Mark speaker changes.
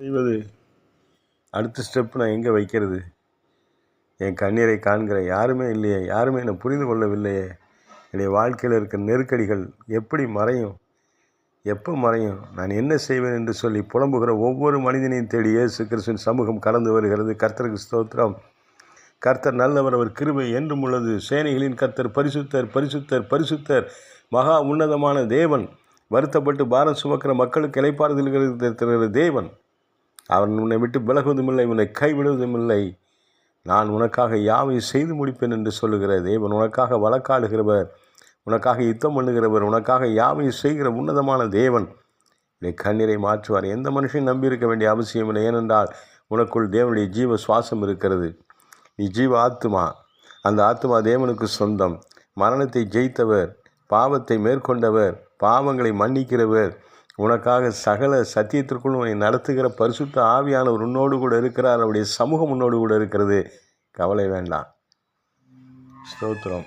Speaker 1: செய்வது? அடுத்த ஸ்டெப் நான் எங்கே வைக்கிறது? என் கண்ணீரை காண்கிற யாருமே இல்லையே, யாருமே என்னை புரிந்து கொள்ளவில்லையே. என்னுடைய வாழ்க்கையில் இருக்கிற நெருக்கடிகள் எப்படி மறையும், எப்போ மறையும், நான் என்ன செய்வேன் என்று சொல்லி புலம்புகிற ஒவ்வொரு மனிதனையும் தேடி இயேசு கிறிஸ்துவின் சமூகம் கடந்து வருகிறது. கர்த்தருக்கு ஸ்தோத்திரம். கர்த்தர் நல்லவர், அவர் கிருபை என்றும் உள்ளது. சேனைகளின் கர்த்தர் பரிசுத்தர், பரிசுத்தர், பரிசுத்தர். மகா உன்னதமான தேவன், வருத்தப்பட்டு பாரம் சுமக்கிற மக்களுக்கு இளைப்பாறுதல் தேவன். அவன் உன்னை விட்டு விலகுவதும் இல்லை, உன்னை கைவிடுவதும் இல்லை. நான் உனக்காக யாவை செய்து முடிப்பேன் என்று சொல்லுகிற தேவன், உனக்காக வழக்காடுகிறவர், உனக்காக யுத்தம் பண்ணுகிறவர், உனக்காக யாவை செய்கிற உன்னதமான தேவன் நீ கண்ணீரை மாற்றுவார். எந்த மனுஷனையும் நம்பியிருக்க வேண்டிய அவசியம் இல்லை. ஏனென்றால் உனக்குள் தேவனுடைய ஜீவ சுவாசம் இருக்கிறது. நீ ஜீவ ஆத்துமா. அந்த ஆத்துமா தேவனுக்கு சொந்தம். மரணத்தை ஜெயித்தவர், பாவத்தை மேற்கொண்டவர், பாவங்களை மன்னிக்கிறவர், உனக்காக சகல சத்தியத்திற்குள் உன்னை நடத்துகிற பரிசுத்த ஆவியானவர் உன்னோடு கூட இருக்கிறார். அவருடைய சமூகம் உன்னோடு கூட இருக்கிறது. கவலை வேண்டாம். ஸ்தோத்திரம்.